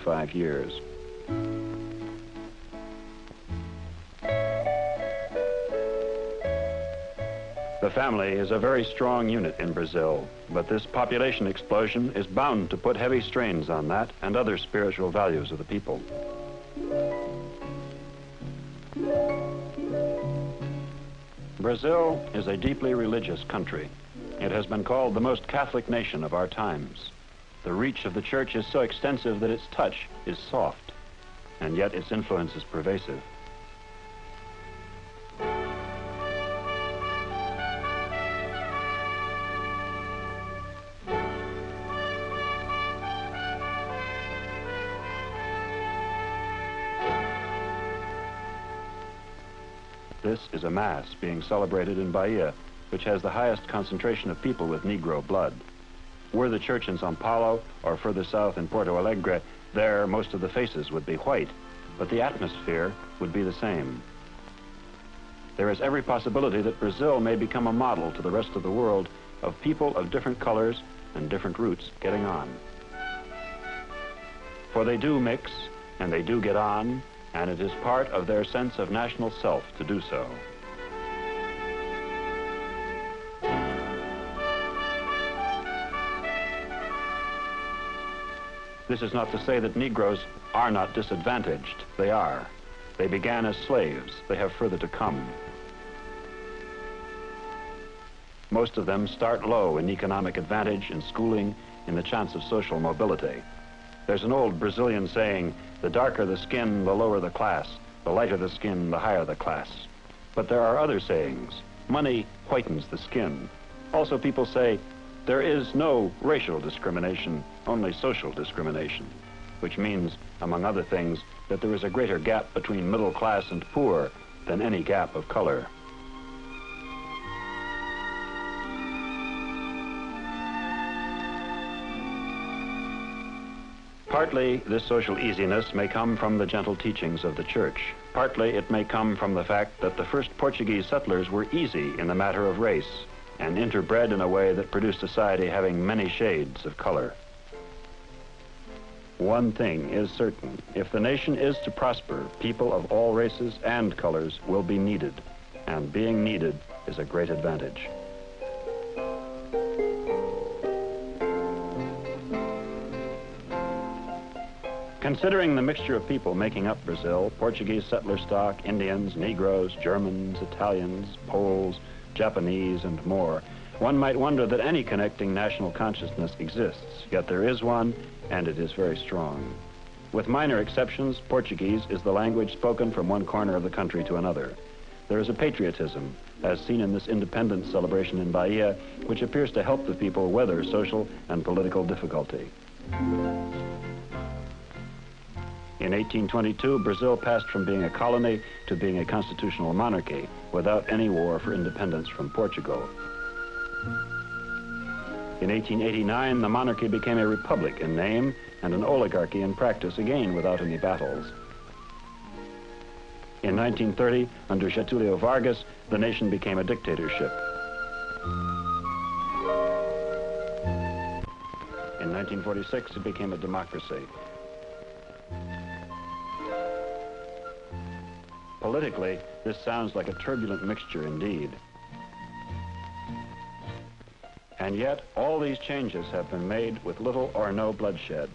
25 years. The family is a very strong unit in Brazil, but this population explosion is bound to put heavy strains on that and other spiritual values of the people. Brazil is a deeply religious country. It has been called the most Catholic nation of our times. The reach of the church is so extensive that its touch is soft, and yet its influence is pervasive. This is a Mass being celebrated in Bahia, which has the highest concentration of people with Negro blood. Were the church in São Paulo or further south in Porto Alegre, there most of the faces would be white, but the atmosphere would be the same. There is every possibility that Brazil may become a model to the rest of the world of people of different colors and different roots getting on. For they do mix, and they do get on, and it is part of their sense of national self to do so. This is not to say that Negroes are not disadvantaged. They are. They began as slaves. They have further to come. Most of them start low in economic advantage, in schooling, in the chance of social mobility. There's an old Brazilian saying, the darker the skin, the lower the class. The lighter the skin, the higher the class. But there are other sayings. Money whitens the skin. Also, people say, there is no racial discrimination, only social discrimination, which means, among other things, that there is a greater gap between middle class and poor than any gap of color. Partly, this social easiness may come from the gentle teachings of the church. Partly, it may come from the fact that the first Portuguese settlers were easy in the matter of race and interbred in a way that produced a society having many shades of color. One thing is certain. If the nation is to prosper, people of all races and colors will be needed, and being needed is a great advantage. Considering the mixture of people making up Brazil, Portuguese settler stock, Indians, Negroes, Germans, Italians, Poles, Japanese, and more, one might wonder that any connecting national consciousness exists, yet there is one, and it is very strong. With minor exceptions, Portuguese is the language spoken from one corner of the country to another. There is a patriotism, as seen in this independence celebration in Bahia, which appears to help the people weather social and political difficulty. In 1822, Brazil passed from being a colony to being a constitutional monarchy without any war for independence from Portugal. In 1889, the monarchy became a republic in name and an oligarchy in practice, again without any battles. In 1930, under Getulio Vargas, the nation became a dictatorship. In 1946, it became a democracy. Politically, this sounds like a turbulent mixture indeed. And yet, all these changes have been made with little or no bloodshed.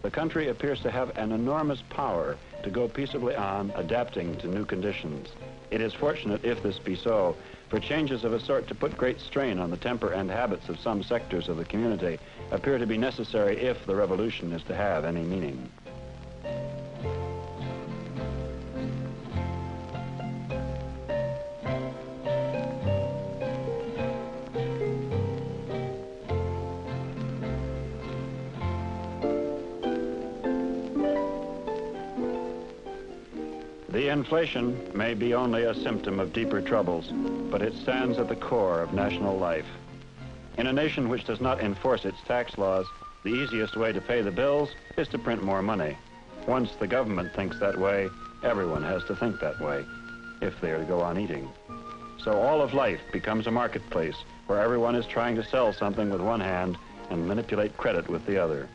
The country appears to have an enormous power to go peaceably on, adapting to new conditions. It is fortunate, if this be so, for changes of a sort to put great strain on the temper and habits of some sectors of the community appear to be necessary if the revolution is to have any meaning. The inflation may be only a symptom of deeper troubles, but it stands at the core of national life. In a nation which does not enforce its tax laws, the easiest way to pay the bills is to print more money. Once the government thinks that way, everyone has to think that way, if they are to go on eating. So all of life becomes a marketplace where everyone is trying to sell something with one hand and manipulate credit with the other.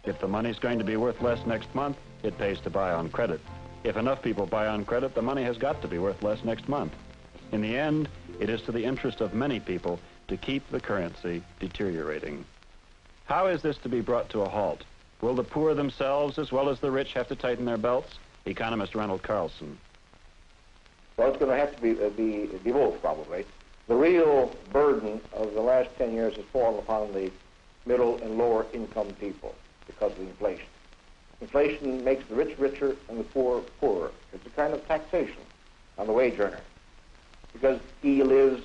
If the money's going to be worth less next month, it pays to buy on credit. If enough people buy on credit, the money has got to be worth less next month. In the end, it is to the interest of many people to keep the currency deteriorating. How is this to be brought to a halt? Will the poor themselves, as well as the rich, have to tighten their belts? Economist Reynold Carlson. Well, it's going to have to be both, probably. The real burden of the last 10 years has fallen upon the middle and lower income people because of inflation. Inflation makes the rich richer and the poor poorer. It's a kind of taxation on the wage earner because he lives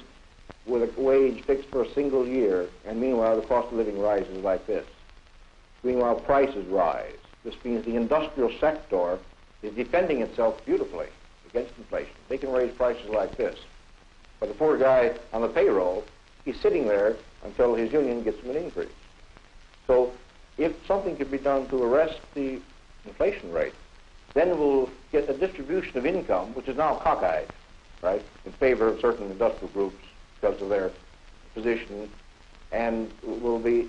with a wage fixed for a single year, and meanwhile the cost of living rises like this. Meanwhile prices rise. This means the industrial sector is defending itself beautifully against inflation. They can raise prices like this. But the poor guy on the payroll, he's sitting there until his union gets him an increase. So if something could be done to arrest the inflation rate, then we'll get a distribution of income, which is now cockeyed, right, in favor of certain industrial groups because of their position, and will be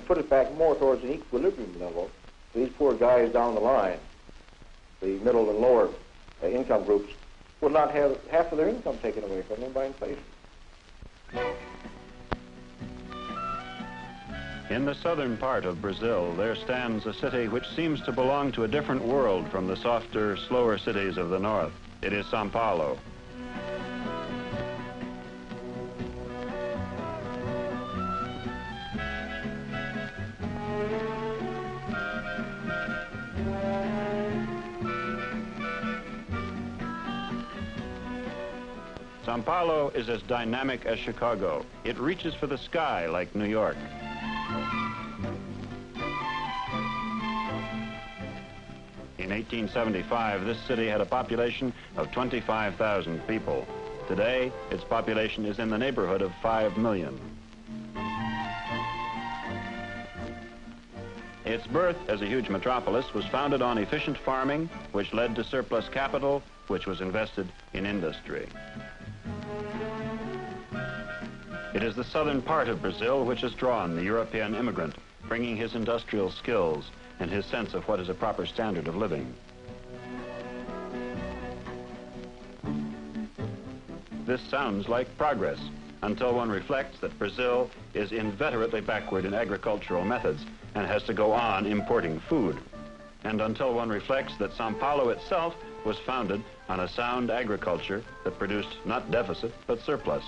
put it back more towards an equilibrium level. These poor guys down the line, the middle and lower income groups, will not have half of their income taken away from them by inflation. In the southern part of Brazil, there stands a city which seems to belong to a different world from the softer, slower cities of the north. It is São Paulo. São Paulo is as dynamic as Chicago. It reaches for the sky like New York. In 1875, this city had a population of 25,000 people. Today, its population is in the neighborhood of 5 million. Its birth as a huge metropolis was founded on efficient farming, which led to surplus capital, which was invested in industry. It is the southern part of Brazil which has drawn the European immigrant, bringing his industrial skills and his sense of what is a proper standard of living. This sounds like progress, until one reflects that Brazil is inveterately backward in agricultural methods and has to go on importing food, and until one reflects that São Paulo itself was founded on a sound agriculture that produced not deficit, but surplus.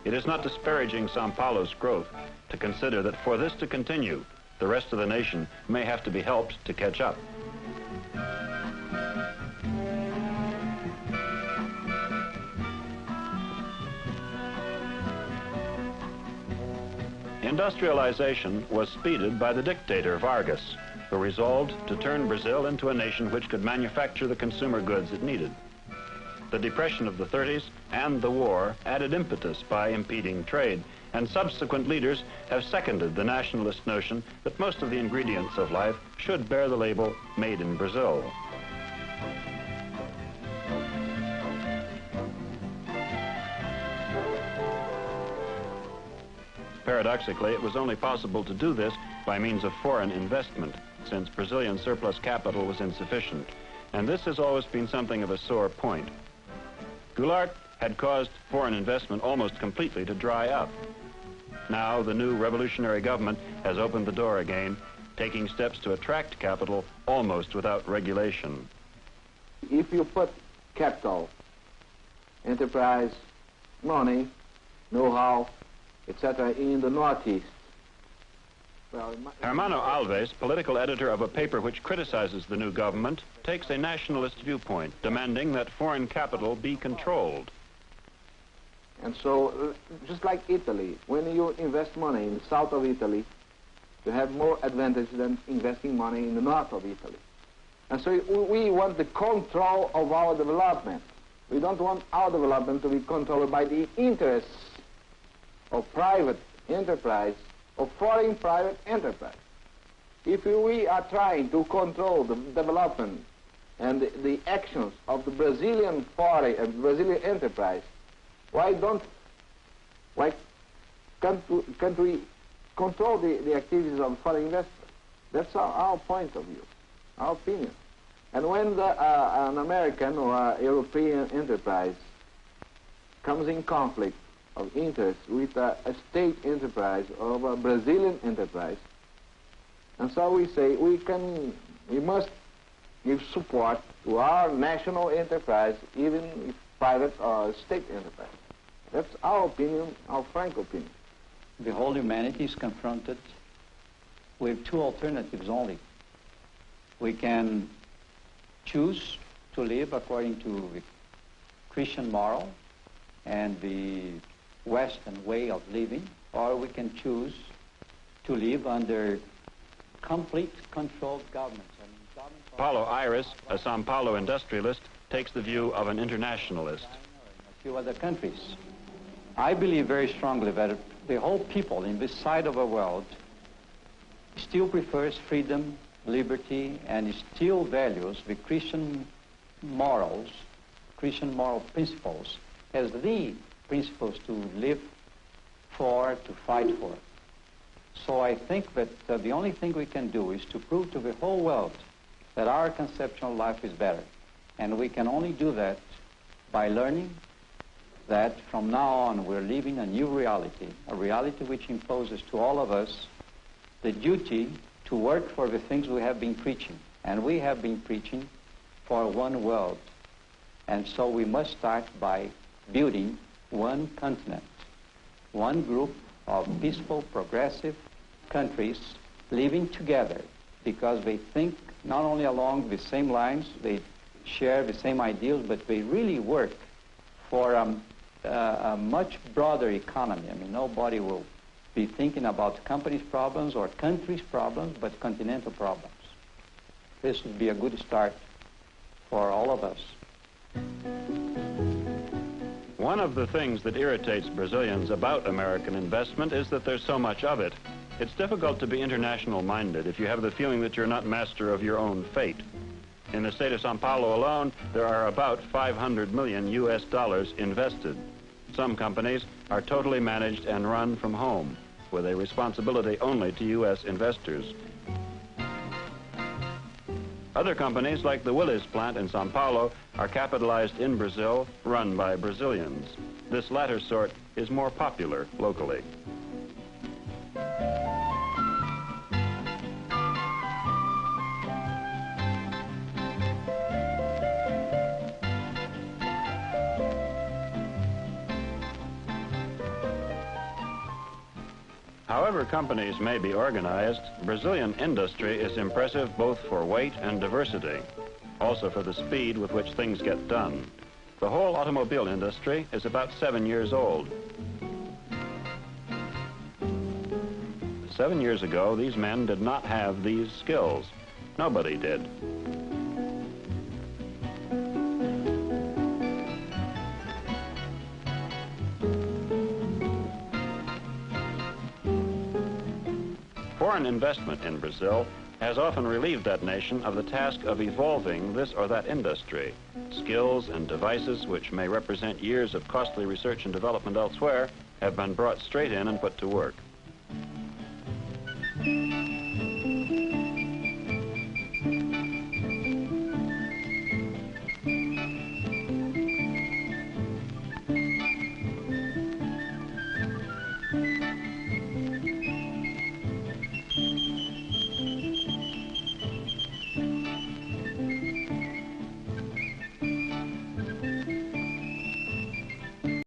It is not disparaging São Paulo's growth to consider that for this to continue, the rest of the nation may have to be helped to catch up. Industrialization was speeded by the dictator Vargas, who resolved to turn Brazil into a nation which could manufacture the consumer goods it needed. The depression of the 30s and the war added impetus by impeding trade, and subsequent leaders have seconded the nationalist notion that most of the ingredients of life should bear the label "Made in Brazil." Paradoxically, it was only possible to do this by means of foreign investment, since Brazilian surplus capital was insufficient, and this has always been something of a sore point. Goulart had caused foreign investment almost completely to dry up. Now the new revolutionary government has opened the door again, taking steps to attract capital almost without regulation. If you put capital, enterprise, money, know-how, etc. in the Northeast, Hermano Alves, political editor of a paper which criticizes the new government, takes a nationalist viewpoint, demanding that foreign capital be controlled. And so, just like Italy, when you invest money in the south of Italy, you have more advantage than investing money in the north of Italy. And so we want the control of our development. We don't want our development to be controlled by the interests of private enterprise, of foreign private enterprise. If we are trying to control the development and the actions of the Brazilian foreign and Brazilian enterprise, why can't we control the activities of foreign investors? That's our point of view, our opinion. And when an American or a European enterprise comes in conflict of interest with a state enterprise or a Brazilian enterprise, and so we say we must give support to our national enterprise, even if private or state enterprise. That's our opinion, our frank opinion. The whole humanity is confronted with two alternatives only. We can choose to live according to the Christian moral and the Western way of living, or we can choose to live under complete controlled governments. Paulo Iris, a Sao Paulo industrialist, takes the view of an internationalist. A few other countries. I believe very strongly that the whole people in this side of the world still prefers freedom, liberty, and still values the Christian morals, Christian moral principles as the principles to live for, to fight for. So I think that the only thing we can do is to prove to the whole world that our conception of life is better. And we can only do that by learning that from now on we're living a new reality, a reality which imposes to all of us the duty to work for the things we have been preaching. And we have been preaching for one world. And so we must start by building one continent, one group of peaceful, progressive countries living together because they think not only along the same lines, they share the same ideals, but they really work for a much broader economy. I mean, nobody will be thinking about companies' problems or countries' problems, but continental problems. This would be a good start for all of us. One of the things that irritates Brazilians about American investment is that there's so much of it. It's difficult to be international-minded if you have the feeling that you're not master of your own fate. In the state of Sao Paulo alone, there are about $500 million US invested. Some companies are totally managed and run from home, with a responsibility only to US investors. Other companies, like the Willis plant in Sao Paulo, are capitalized in Brazil, run by Brazilians. This latter sort is more popular locally. However companies may be organized, Brazilian industry is impressive both for weight and diversity, also for the speed with which things get done. The whole automobile industry is about 7 years old. 7 years ago, these men did not have these skills. Nobody did. Foreign investment in Brazil has often relieved that nation of the task of evolving this or that industry. Skills and devices which may represent years of costly research and development elsewhere have been brought straight in and put to work.